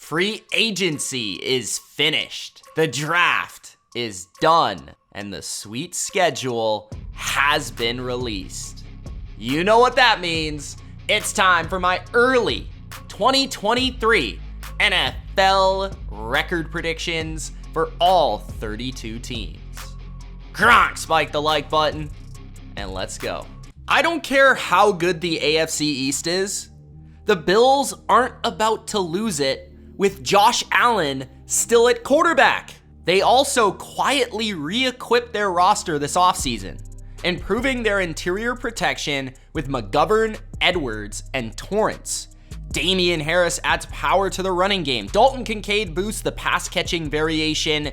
Free agency is finished. The draft is done. And the sweet schedule has been released. You know what that means. It's time for my early 2023 NFL record predictions for all 32 teams. Gronk, spike the like button, and let's go. I don't care how good the AFC East is. The Bills aren't about to lose it with Josh Allen still at quarterback. They also quietly re-equipped their roster this offseason, improving their interior protection with McGovern, Edwards, and Torrance. Damian Harris adds power to the running game. Dalton Kincaid boosts the pass-catching variation.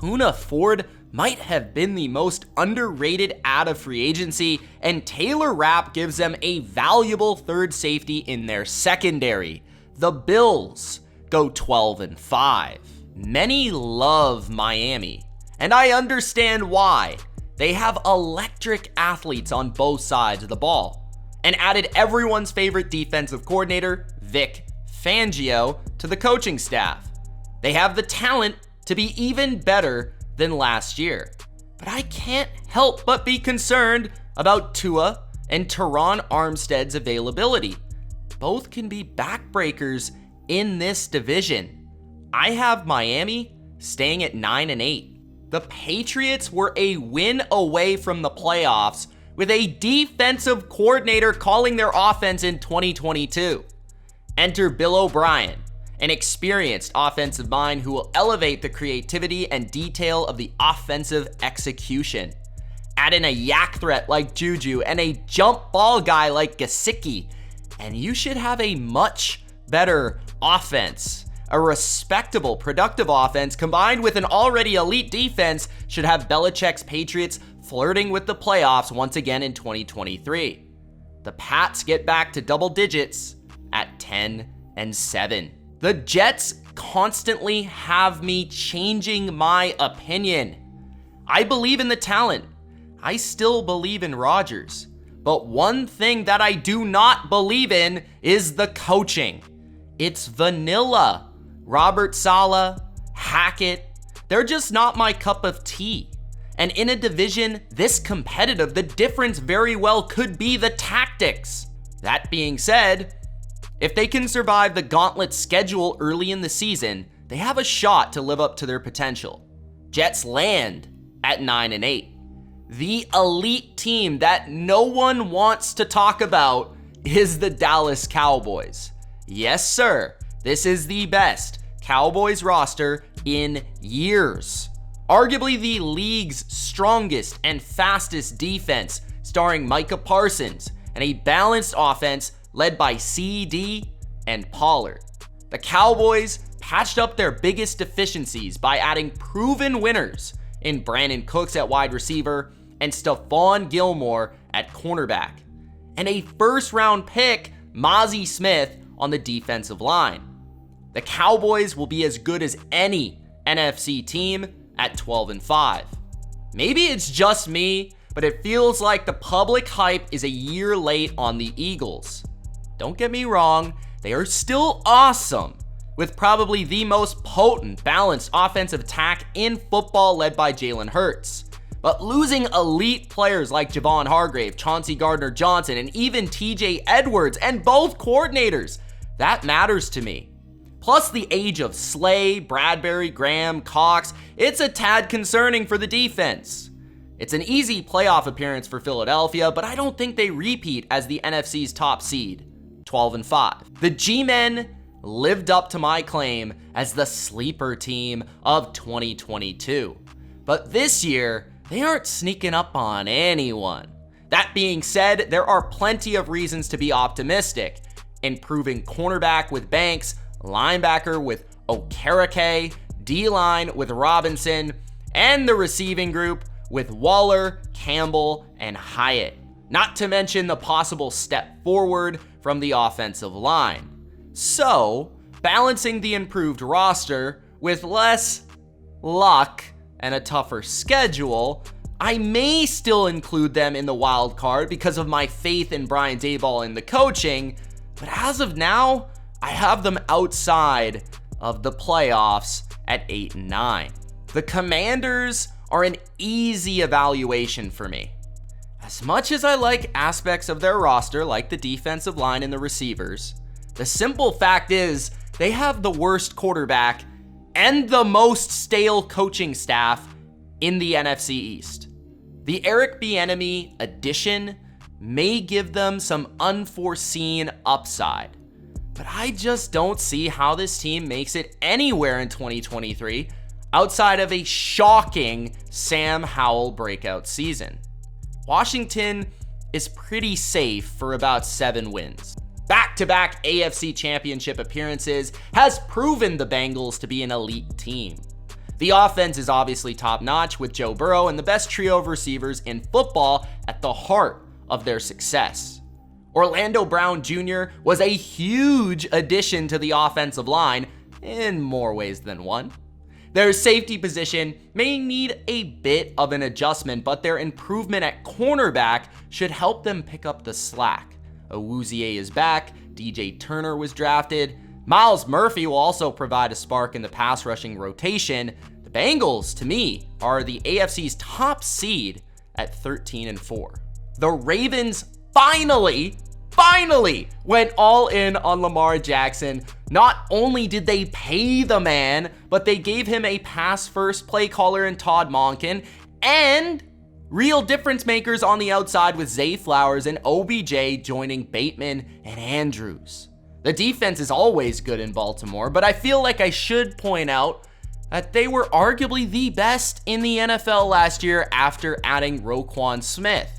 Poona Ford might have been the most underrated add of free agency, and Taylor Rapp gives them a valuable third safety in their secondary. The Bills go 12-5. Many love Miami, and I understand why. They have electric athletes on both sides of the ball, and added everyone's favorite defensive coordinator, Vic Fangio, to the coaching staff. They have the talent to be even better than last year, but I can't help but be concerned about Tua and Teron Armstead's availability. Both can be backbreakers in this division. I have Miami staying at 9-8. The Patriots were a win away from the playoffs with a defensive coordinator calling their offense in 2022. Enter Bill O'Brien, an experienced offensive mind who will elevate the creativity and detail of the offensive execution. Add in a yak threat like Juju and a jump ball guy like Gesicki, and you should have a much better offense. A respectable, productive offense combined with an already elite defense should have Belichick's Patriots flirting with the playoffs once again in 2023. The Pats get back to double digits at 10-7. The Jets constantly have me changing my opinion. I believe in the talent. I still believe in Rodgers. But one thing that I do not believe in is the coaching. It's vanilla. Robert Saleh, Hackett, they're just not my cup of tea. And in a division this competitive, the difference very well could be the tactics. That being said, if they can survive the gauntlet schedule early in the season, they have a shot to live up to their potential. Jets land at 9-8. The elite team that no one wants to talk about is the Dallas Cowboys. Yes, sir. This is the best Cowboys roster in years. Arguably the league's strongest and fastest defense, starring Micah Parsons, and a balanced offense led by CD and Pollard. The Cowboys patched up their biggest deficiencies by adding proven winners in Brandon Cooks at wide receiver and Stephon Gilmore at cornerback, and a first-round pick, Mozzie Smith, on the defensive line. The Cowboys will be as good as any NFC team at 12-5. Maybe it's just me, but it feels like the public hype is a year late on the Eagles. Don't get me wrong, they are still awesome, with probably the most potent, balanced offensive attack in football led by Jalen Hurts. But losing elite players like Javon Hargrave, Chauncey Gardner-Johnson, and even TJ Edwards, and both coordinators, that matters to me. Plus the age of Slay, Bradbury, Graham, Cox, it's a tad concerning for the defense. It's an easy playoff appearance for Philadelphia, but I don't think they repeat as the NFC's top seed, 12-5. The G-Men lived up to my claim as the sleeper team of 2022. But this year, they aren't sneaking up on anyone. That being said, there are plenty of reasons to be optimistic. Improving cornerback with Banks, linebacker with Okereke, D-line with Robinson, and the receiving group with Waller, Campbell, and Hyatt. Not to mention the possible step forward from the offensive line. So, balancing the improved roster with less luck and a tougher schedule, I may still include them in the wild card because of my faith in Brian Daboll and the coaching, but as of now, I have them outside of the playoffs at 8-9. The Commanders are an easy evaluation for me. As much as I like aspects of their roster, like the defensive line and the receivers, the simple fact is they have the worst quarterback and the most stale coaching staff in the NFC East. The Eric Bieniemy addition may give them some unforeseen upside, but I just don't see how this team makes it anywhere in 2023 outside of a shocking Sam Howell breakout season. Washington is pretty safe for about 7 wins. Back-to-back AFC Championship appearances has proven the Bengals to be an elite team. The offense is obviously top-notch with Joe Burrow and the best trio of receivers in football at the heart of their success. Orlando Brown Jr. was a huge addition to the offensive line in more ways than one. Their safety position may need a bit of an adjustment, but their improvement at cornerback should help them pick up the slack. Awuzie is back, DJ Turner was drafted, Myles Murphy will also provide a spark in the pass rushing rotation. The Bengals, to me, are the AFC's top seed at 13-4. The Ravens finally went all in on Lamar Jackson. Not only did they pay the man, but they gave him a pass-first play caller in Todd Monken and real difference makers on the outside with Zay Flowers and OBJ joining Bateman and Andrews. The defense is always good in Baltimore, but I feel like I should point out that they were arguably the best in the NFL last year after adding Roquan Smith.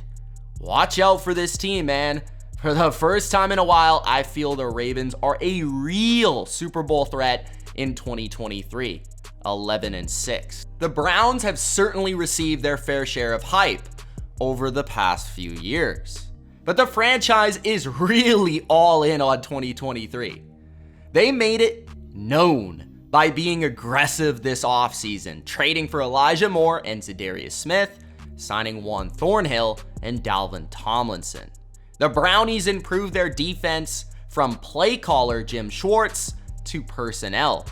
Watch out for this team, man. For the first time in a while, I feel the Ravens are a real Super Bowl threat in 2023, 11-6. The Browns have certainly received their fair share of hype over the past few years, but the franchise is really all in on 2023. They made it known by being aggressive this offseason, trading for Elijah Moore and Za'Darius Smith, signing Juan Thornhill and Dalvin Tomlinson. The Brownies improved their defense from play caller Jim Schwartz to personnel.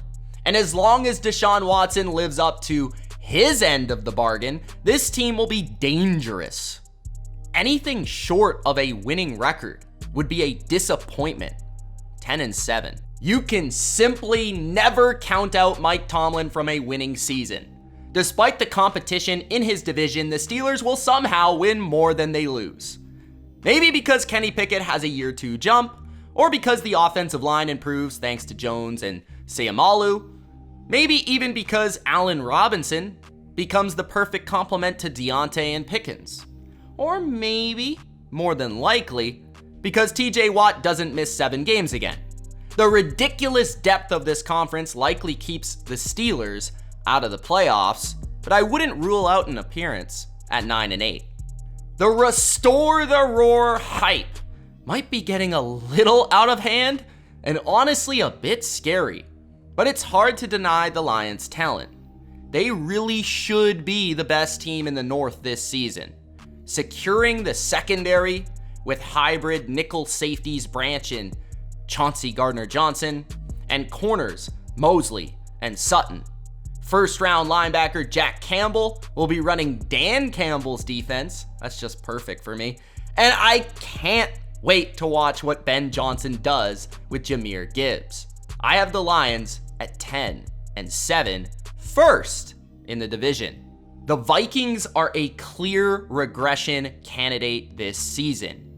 And as long as Deshaun Watson lives up to his end of the bargain, this team will be dangerous. Anything short of a winning record would be a disappointment. 10-7. You can simply never count out Mike Tomlin from a winning season. Despite the competition in his division, the Steelers will somehow win more than they lose. Maybe because Kenny Pickett has a year 2 jump, or because the offensive line improves thanks to Jones and Sayamalu. Maybe even because Allen Robinson becomes the perfect complement to Deontay and Pickens. Or maybe, more than likely, because TJ Watt doesn't miss 7 games again. The ridiculous depth of this conference likely keeps the Steelers out of the playoffs, but I wouldn't rule out an appearance at 9-8. The Restore the Roar hype might be getting a little out of hand and honestly a bit scary, but it's hard to deny the Lions' talent. They really should be the best team in the North this season. Securing the secondary with hybrid nickel safeties Branch and Chauncey Gardner-Johnson, and corners Mosley and Sutton. First-round linebacker Jack Campbell will be running Dan Campbell's defense. That's just perfect for me. And I can't wait to watch what Ben Johnson does with Jahmyr Gibbs. I have the Lions at 10-7, first in the division. The Vikings are a clear regression candidate this season.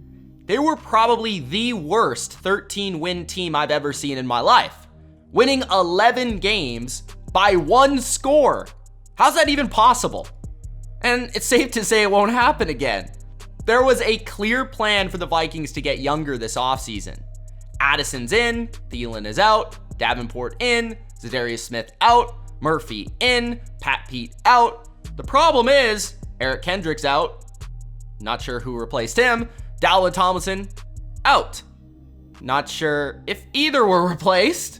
They were probably the worst 13-win team I've ever seen in my life, winning 11 games by 1 score. How's that even possible? And it's safe to say it won't happen again. There was a clear plan for the Vikings to get younger this offseason. Addison's in, Thielen is out, Davenport in, Za'Darius Smith out, Murphy in, Pat Pete out. The problem is, Eric Kendricks out. Not sure who replaced him. Dalvin Tomlinson out. Not sure if either were replaced.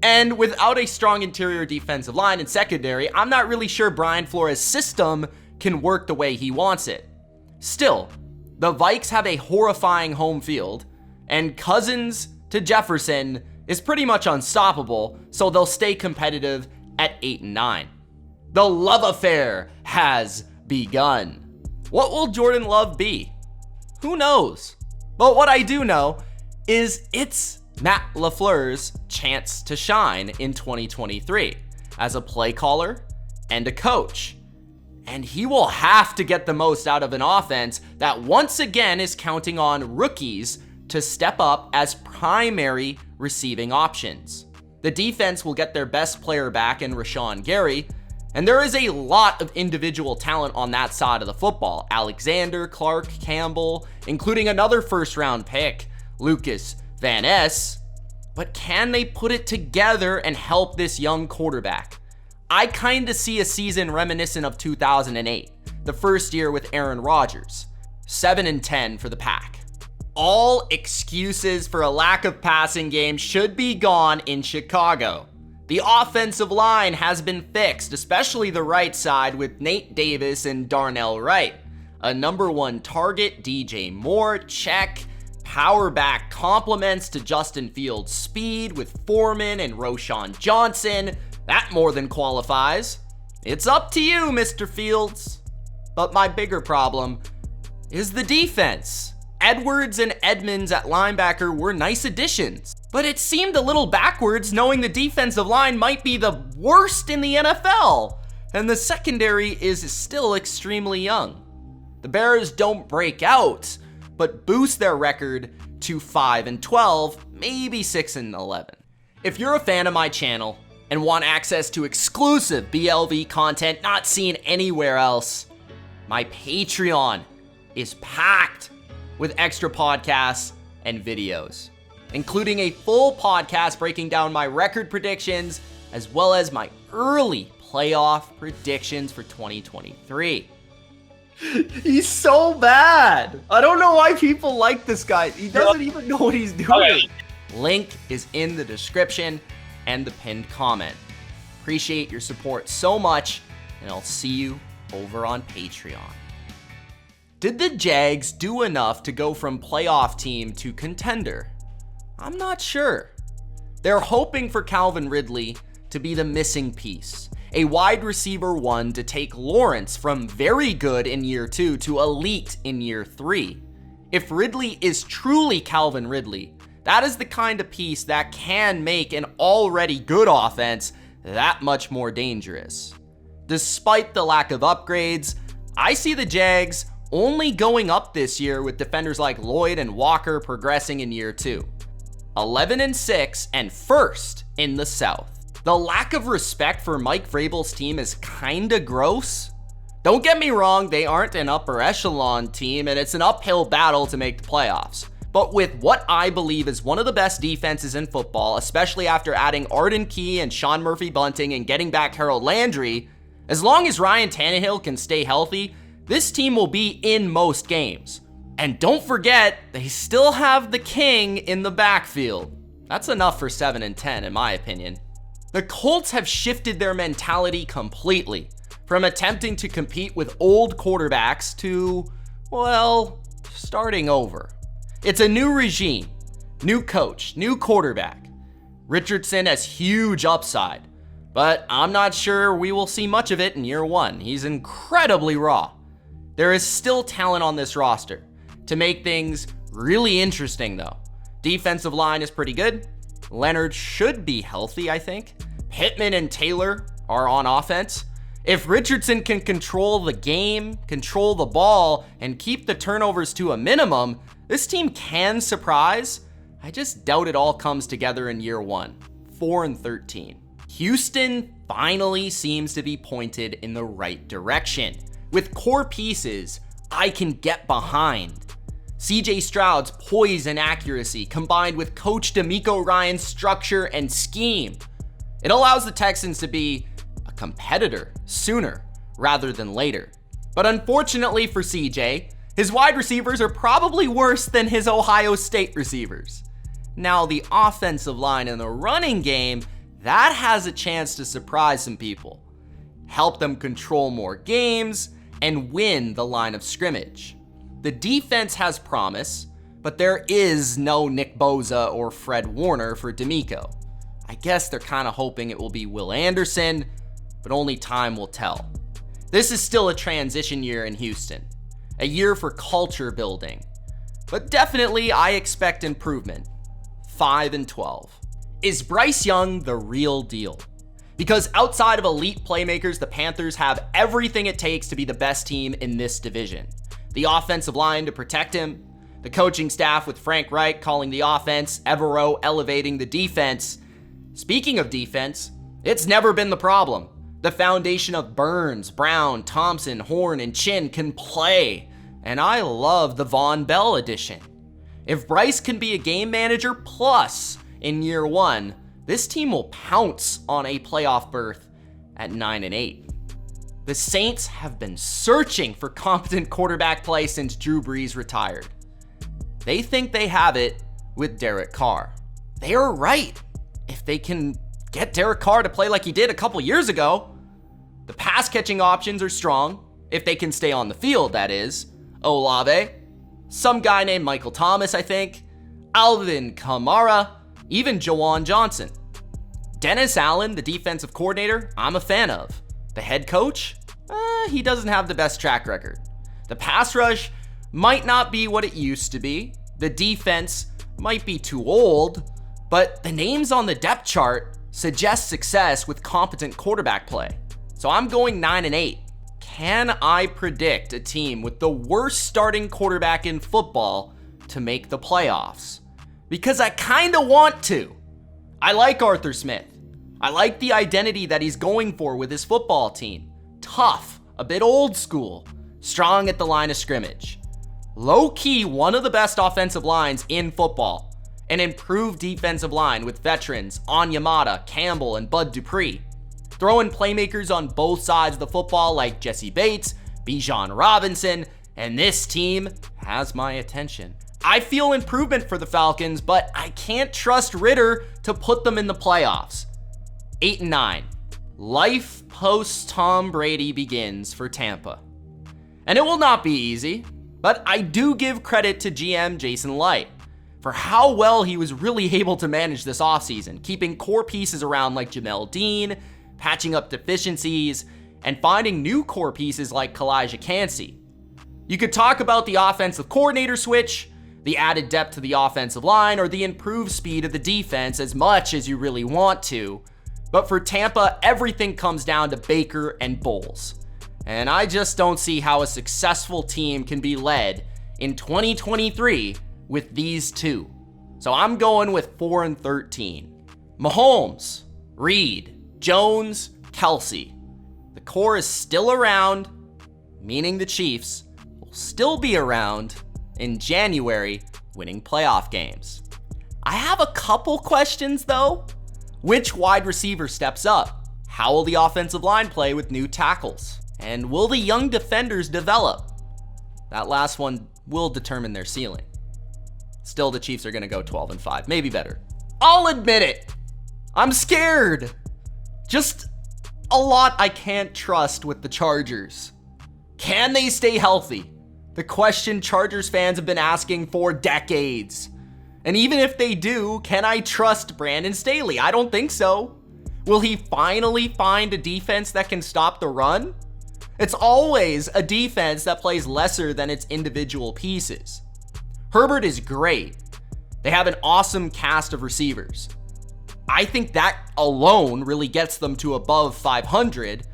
And without a strong interior defensive line and secondary, I'm not really sure Brian Flores' system can work the way he wants it. Still, the Vikes have a horrifying home field, and Cousins to Jefferson is pretty much unstoppable, so they'll stay competitive at 8-9. The love affair has begun. What will Jordan Love be? Who knows? But what I do know is it's Matt LaFleur's chance to shine in 2023 as a play caller and a coach. And he will have to get the most out of an offense that once again is counting on rookies to step up as primary receiving options. The defense will get their best player back in Rashawn Gary, and there is a lot of individual talent on that side of the football. Alexander, Clark, Campbell, including another first-round pick, Lucas Van Ness. But can they put it together and help this young quarterback? I kind of see a season reminiscent of 2008, the first year with Aaron Rodgers. 7-10 for the Pack. All excuses for a lack of passing game should be gone in Chicago. The offensive line has been fixed, especially the right side with Nate Davis and Darnell Wright. A number one target, DJ Moore, check. Power back compliments to Justin Fields' speed with Foreman and Roschon Johnson. That more than qualifies. It's up to you, Mr. Fields. But my bigger problem is the defense. Edwards and Edmonds at linebacker were nice additions, but it seemed a little backwards knowing the defensive line might be the worst in the NFL, and the secondary is still extremely young. The Bears don't break out, but boost their record to 5-12, maybe 6-11. If you're a fan of my channel and want access to exclusive BLV content not seen anywhere else, my Patreon is packed with extra podcasts and videos, including a full podcast breaking down my record predictions as well as my early playoff predictions for 2023. He's so bad. I don't know why people like this guy. He doesn't even know what he's doing. Okay. Link is in the description and the pinned comment. Appreciate your support so much, and I'll see you over on Patreon. Did the Jags do enough to go from playoff team to contender? I'm not sure. They're hoping for Calvin Ridley to be the missing piece. A wide receiver one to take Lawrence from very good in year 2 to elite in year 3. If Ridley is truly Calvin Ridley, that is the kind of piece that can make an already good offense that much more dangerous. Despite the lack of upgrades, I see the Jags only going up this year with defenders like Lloyd and Walker progressing in year 2. 11-6 and first in the South. The lack of respect for Mike Vrabel's team is kinda gross. Don't get me wrong, they aren't an upper echelon team and it's an uphill battle to make the playoffs. But with what I believe is one of the best defenses in football, especially after adding Arden Key and Sean Murphy-Bunting and getting back Harold Landry, as long as Ryan Tannehill can stay healthy, this team will be in most games. And don't forget, they still have the king in the backfield. That's enough for 7-10 in my opinion. The Colts have shifted their mentality completely, from attempting to compete with old quarterbacks to, well, starting over. It's a new regime, new coach, new quarterback. Richardson has huge upside, but I'm not sure we will see much of it in year 1. He's incredibly raw. There is still talent on this roster to make things really interesting though. Defensive line is pretty good. Leonard should be healthy, I think. Pittman and Taylor are on offense. If Richardson can control the game, control the ball, and keep the turnovers to a minimum, this team can surprise. I just doubt it all comes together in year 1. 4-13. Houston finally seems to be pointed in the right direction. With core pieces I can get behind. CJ Stroud's poise and accuracy combined with Coach DeMeco Ryans' structure and scheme. It allows the Texans to be a competitor sooner rather than later. But unfortunately for CJ, his wide receivers are probably worse than his Ohio State receivers. Now the offensive line and the running game, that has a chance to surprise some people. Help them control more games and win the line of scrimmage. The defense has promise, but there is no Nick Bosa or Fred Warner for DeMeco. I guess they're kind of hoping it will be Will Anderson, but only time will tell. This is still a transition year in Houston, a year for culture building, but definitely I expect improvement. 5-12. Is Bryce Young the real deal? Because outside of elite playmakers, the Panthers have everything it takes to be the best team in this division. The offensive line to protect him, the coaching staff with Frank Reich calling the offense, Evero elevating the defense. Speaking of defense, it's never been the problem. The foundation of Burns, Brown, Thompson, Horn, and Chin can play, and I love the Von Bell addition. If Bryce can be a game manager plus in year one, this team will pounce on a playoff berth at 9-8. The Saints have been searching for competent quarterback play since Drew Brees retired. They think they have it with Derek Carr. They are right. If they can get Derek Carr to play like he did a couple years ago, the pass catching options are strong. If they can stay on the field, that is. Olave, some guy named Michael Thomas, I think, Alvin Kamara, even Jawan Johnson. Dennis Allen, the defensive coordinator, I'm a fan of. The head coach, he doesn't have the best track record. The pass rush might not be what it used to be. The defense might be too old, but the names on the depth chart suggest success with competent quarterback play. So I'm going 9-8. Can I predict a team with the worst starting quarterback in football to make the playoffs? Because I kind of want to. I like Arthur Smith. I like the identity that he's going for with his football team. Tough, a bit old school, strong at the line of scrimmage. Low-key, one of the best offensive lines in football. An improved defensive line with veterans Onyemata, Campbell, and Bud Dupree. Throw in playmakers on both sides of the football like Jesse Bates, Bijan Robinson, and this team has my attention. I feel improvement for the Falcons, but I can't trust Ritter to put them in the playoffs. 8-9. Life post Tom Brady begins for Tampa. And it will not be easy, but I do give credit to GM Jason Light for how well he was really able to manage this offseason, keeping core pieces around like Jamel Dean, patching up deficiencies, and finding new core pieces like Kalijah Kancey. You could talk about the offensive coordinator switch, the added depth to the offensive line, or the improved speed of the defense as much as you really want to, but for Tampa, everything comes down to Baker and Bowles. And I just don't see how a successful team can be led in 2023 with these two. So I'm going with 4-13. Mahomes, Reed, Jones, Kelsey. The core is still around, meaning the Chiefs will still be around in January winning playoff games. I have a couple questions though. Which wide receiver steps up? How will the offensive line play with new tackles? And will the young defenders develop? That last one will determine their ceiling. Still, the Chiefs are going to go 12-5, maybe better. I'll admit it. I'm scared. Just a lot I can't trust with the Chargers. Can they stay healthy? The question Chargers fans have been asking for decades. And even if they do, can I trust Brandon Staley? I don't think so. Will he finally find a defense that can stop the run? It's always a defense that plays lesser than its individual pieces. Herbert is great. They have an awesome cast of receivers. I think that alone really gets them to above 500,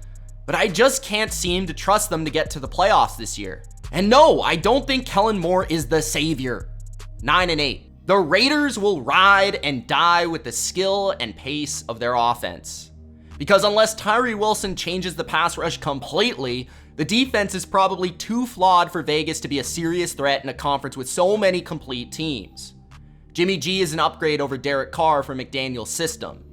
but I just can't seem to trust them to get to the playoffs this year. And no, I don't think Kellen Moore is the savior. 9-8. The Raiders will ride and die with the skill and pace of their offense. Because unless Tyree Wilson changes the pass rush completely, the defense is probably too flawed for Vegas to be a serious threat in a conference with so many complete teams. Jimmy G is an upgrade over Derek Carr for McDaniel's system.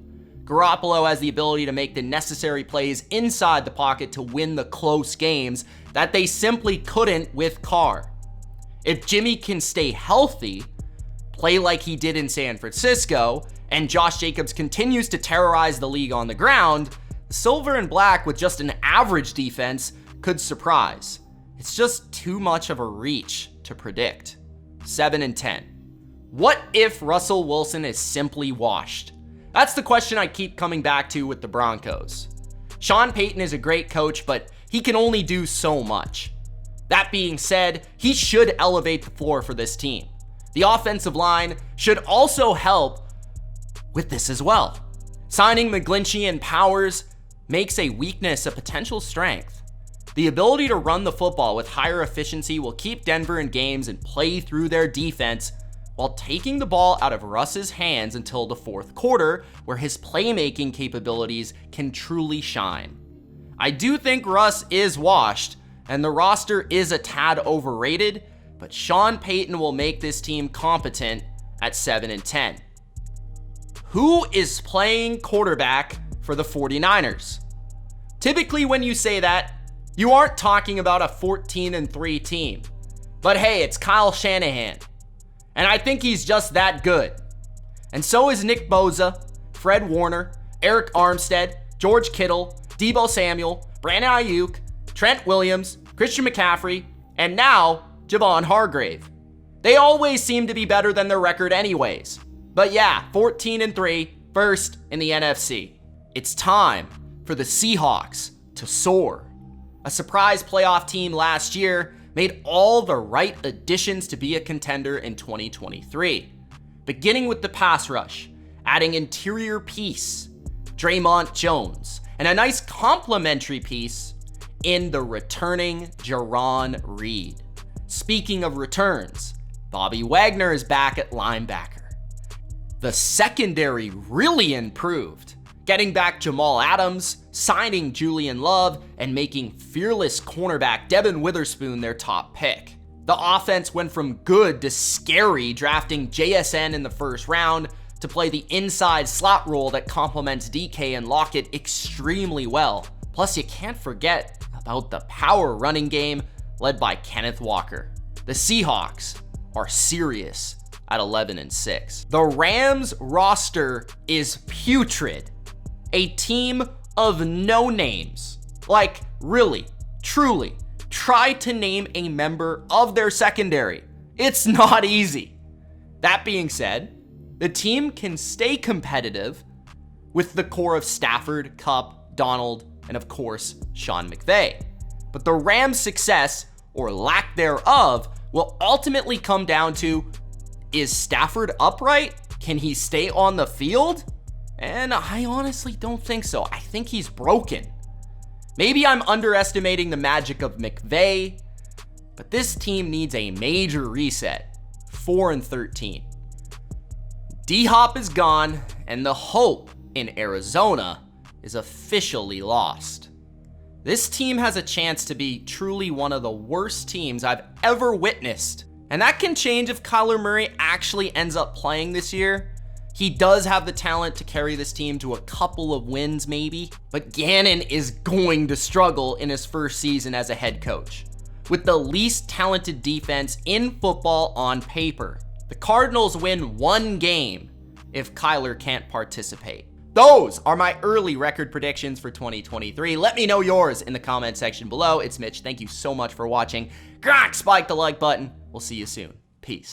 Garoppolo has the ability to make the necessary plays inside the pocket to win the close games that they simply couldn't with Carr. If Jimmy can stay healthy, play like he did in San Francisco, and Josh Jacobs continues to terrorize the league on the ground, Silver and Black with just an average defense could surprise. It's just too much of a reach to predict. 7-10. What if Russell Wilson is simply washed? That's the question I keep coming back to with the Broncos. Sean Payton is a great coach, but he can only do so much. That being said, he should elevate the floor for this team. The offensive line should also help with this as well. Signing McGlinchey and Powers makes a weakness a potential strength. The ability to run the football with higher efficiency will keep Denver in games and play through their defense while taking the ball out of Russ's hands until the fourth quarter, where his playmaking capabilities can truly shine. I do think Russ is washed, and the roster is a tad overrated, but Sean Payton will make this team competent at 7-10. Who is playing quarterback for the 49ers? Typically when you say that, you aren't talking about a 14-3 team. But hey, it's Kyle Shanahan. And I think he's just that good. And so is Nick Bosa, Fred Warner, Eric Armstead, George Kittle, Deebo Samuel, Brandon Ayuk, Trent Williams, Christian McCaffrey, and now Javon Hargrave. They always seem to be better than their record anyways. But yeah, 14-3, first in the NFC. It's time for the Seahawks to soar. A surprise playoff team last year made all the right additions to be a contender in 2023. Beginning with the pass rush, adding interior piece, Draymond Jones, and a nice complementary piece in the returning Jaron Reed. Speaking of returns, Bobby Wagner is back at linebacker. The secondary really improved, getting back Jamal Adams, signing Julian Love, and making fearless cornerback Devin Witherspoon their top pick. The offense went from good to scary, drafting JSN in the first round to play the inside slot role that complements DK and Lockett extremely well. Plus, you can't forget about the power running game led by Kenneth Walker. The Seahawks are serious at 11-6. The Rams roster is putrid. A team of no names. Like, really, truly, try to name a member of their secondary. It's not easy. That being said, the team can stay competitive with the core of Stafford, Kupp, Donald, and of course, Sean McVay. But the Rams' success, or lack thereof, will ultimately come down to, is Stafford upright? Can he stay on the field? And I honestly don't think so. I think he's broken. Maybe I'm underestimating the magic of McVay, but this team needs a major reset. 4-13. D-Hop is gone, and the hope in Arizona is officially lost. This team has a chance to be truly one of the worst teams I've ever witnessed. And that can change if Kyler Murray actually ends up playing this year. He does have the talent to carry this team to a couple of wins maybe, but Gannon is going to struggle in his first season as a head coach. With the least talented defense in football on paper, the Cardinals win one game if Kyler can't participate. Those are my early record predictions for 2023. Let me know yours in the comment section below. It's Mitch. Thank you so much for watching. Spike the like button. We'll see you soon. Peace.